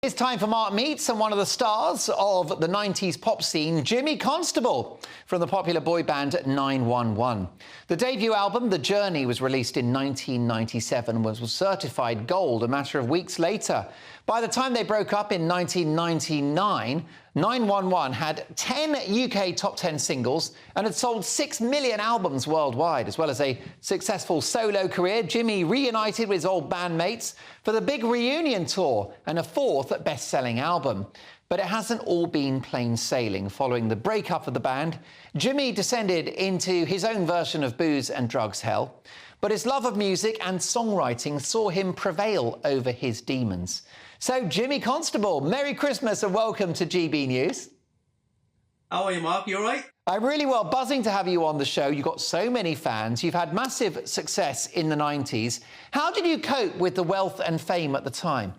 It's time for Mark Meets and one of the stars of the 90s pop scene, Jimmy Constable, from the popular boy band 911. The debut album, The Journey, was released in 1997 and was certified gold a matter of weeks later. By the time they broke up in 1999, 911 had 10 UK top 10 singles and had sold 6 million albums worldwide. As well as a successful solo career, Jimmy reunited with his old bandmates for the big reunion tour and a fourth best-selling album. But it hasn't all been plain sailing. Following the breakup of the band, Jimmy descended into his own version of booze and drugs hell. But his love of music and songwriting saw him prevail over his demons. So, Jimmy Constable, Merry Christmas and welcome to GB News. How are you, Mark? You all right? I'm really well. Buzzing to have you on the show. You've got so many fans. You've had massive success in the 90s. How did you cope with the wealth and fame at the time?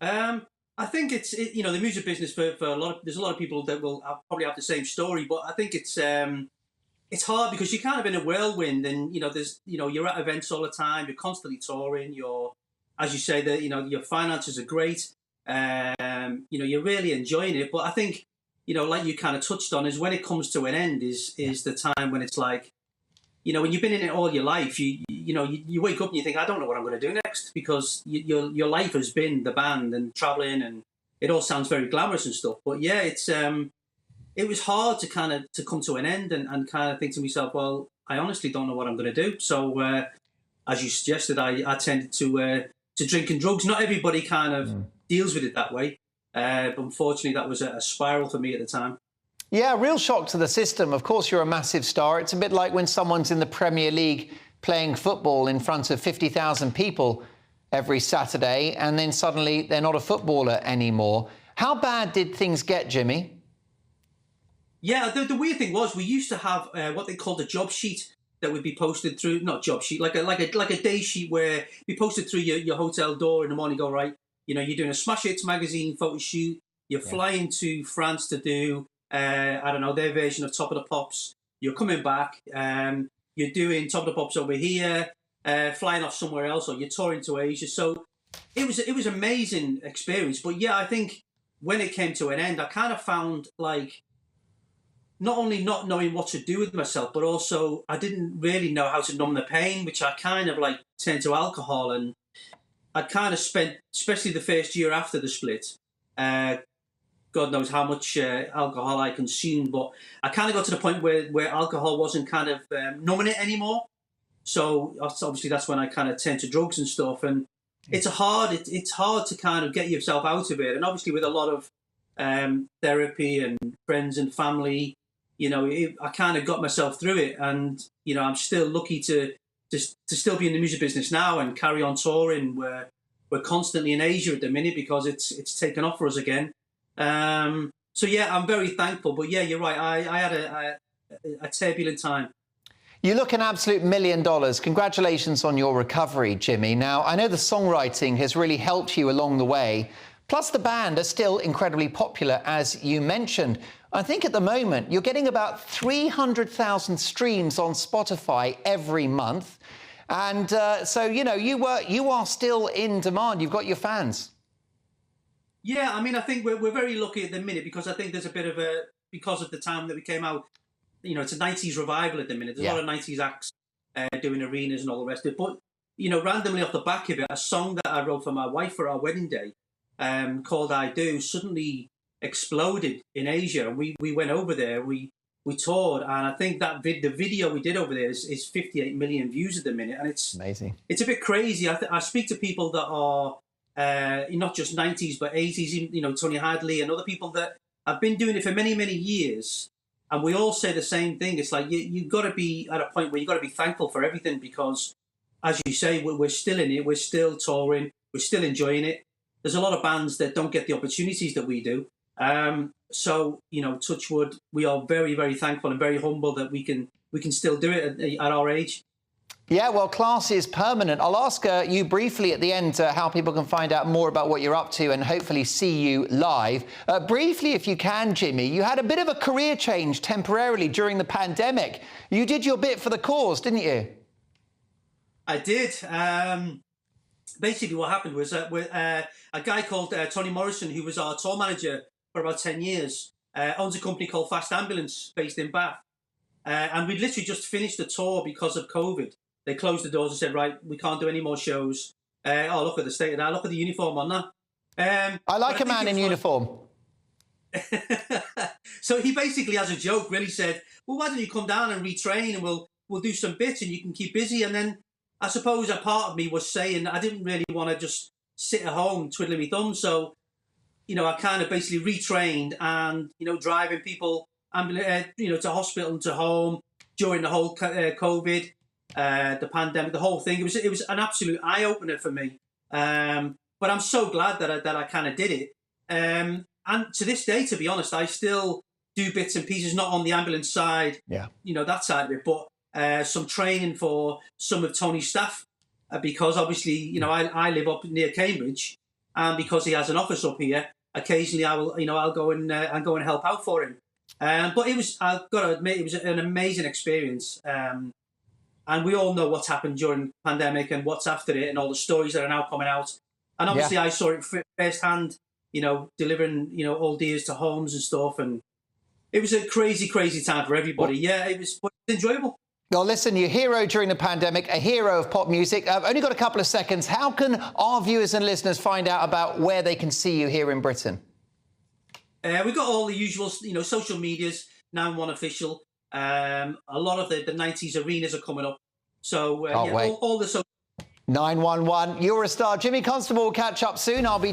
I think the music business for a lot of, there's a lot of people that will probably have the same story, but I think it's hard because you're kind of in a whirlwind, and you're at events all the time. You're constantly touring. As you say, that your finances are great. You're really enjoying it. But I think like you kind of touched on, is when it comes to an end is the time when it's like, when you've been in it all your life, you wake up and you think, I don't know what I'm going to do next, because your life has been the band and traveling, and it all sounds very glamorous and stuff. But yeah, it was hard to come to an end and kind of think to myself, well, I honestly don't know what I'm going to do. So as you suggested, I tended to drink and drugs. Not everybody kind of deals with it that way. But unfortunately, that was a spiral for me at the time. Yeah, real shock to the system. Of course, you're a massive star. It's a bit like when someone's in the Premier League playing football in front of 50,000 people every Saturday, and then suddenly they're not a footballer anymore. How bad did things get, Jimmy? Yeah, the weird thing was we used to have what they called a job sheet that would be posted through, not job sheet, like a day sheet where we posted through your hotel door in the morning. Go, right, you're doing a Smash Hits magazine photo shoot. You're flying to France to do their version of Top of the Pops. You're coming back. You're doing Top of the Pops over here, flying off somewhere else, or you're touring to Asia. So it was an amazing experience. But yeah, I think when it came to an end, I kind of found like not only not knowing what to do with myself, but also I didn't really know how to numb the pain, which I kind of like turned to alcohol. And I'd kind of spent, especially the first year after the split, God knows how much alcohol I consumed, but I kind of got to the point where alcohol wasn't kind of numbing it anymore. So obviously that's when I kind of turned to drugs and stuff. And it's hard to kind of get yourself out of it. And obviously with a lot of therapy and friends and family, I kind of got myself through it. And, I'm still lucky to still be in the music business now and carry on touring. We're constantly in Asia at the minute because it's taken off for us again. So yeah, I'm very thankful. But yeah, you're right. I had a turbulent time. You look an absolute $1 million. Congratulations on your recovery, Jimmy. Now, I know the songwriting has really helped you along the way. Plus, the band are still incredibly popular, as you mentioned. I think at the moment you're getting about 300,000 streams on Spotify every month. And so, you are still in demand. You've got your fans. Yeah, I mean, I think we're very lucky at the minute because I think there's a bit of because of the time that we came out, it's a 90s revival at the minute. There's a lot of 90s acts doing arenas and all the rest of it. But, randomly off the back of it, a song that I wrote for my wife for our wedding day called I Do suddenly exploded in Asia. And we went over there, we toured, and I think that the video we did over there is 58 million views at the minute. And it's amazing. It's a bit crazy. I speak to people that are not just 90s but 80s, Tony Hadley and other people that have been doing it for many, many years, and we all say the same thing. It's like you've got to be at a point where you've got to be thankful for everything, because as you say, we're still in it, we're still touring, we're still enjoying it. There's a lot of bands that don't get the opportunities that we do, so touch wood, we are very, very thankful and very humble that we can still do it at our age. Yeah, well, class is permanent. I'll ask you briefly at the end how people can find out more about what you're up to and hopefully see you live. Briefly, if you can, Jimmy, you had a bit of a career change temporarily during the pandemic. You did your bit for the cause, didn't you? I did. basically what happened was that a guy called Tony Morrison, who was our tour manager for about 10 years, owns a company called Fast Ambulance based in Bath. And we'd literally just finished the tour because of COVID. They closed the doors and said, right, we can't do any more shows. Oh, look at the state of that. Look at the uniform on that. I like a man in uniform. So he basically, as a joke, really said, well, why don't you come down and retrain, and we'll do some bits and you can keep busy. And then I suppose a part of me was saying I didn't really want to just sit at home twiddling my thumbs. So, I kind of basically retrained and, driving people, to hospital and to home during the whole COVID, the pandemic, the whole thing. It was an absolute eye opener for me. But I'm so glad that I kind of did it. And to this day, to be honest, I still do bits and pieces, not on the ambulance side, that side of it, but some training for some of Tony's staff, because obviously, I live up near Cambridge, and because he has an office up here, occasionally I'll go and help out for him. But I've got to admit, it was an amazing experience. And we all know what's happened during the pandemic and what's after it, and all the stories that are now coming out. And obviously, I saw it firsthand, delivering, old dears to homes and stuff. And it was a crazy, crazy time for everybody. Yeah, it was enjoyable. Well, listen, you're a hero during the pandemic, a hero of pop music. I've only got a couple of seconds. How can our viewers and listeners find out about where they can see you here in Britain? We've got all the usual, social medias, 911 Official. A lot of the 90s arenas are coming up. So, all the social... 911, you're a star. Jimmy Constable will catch up soon. I'll be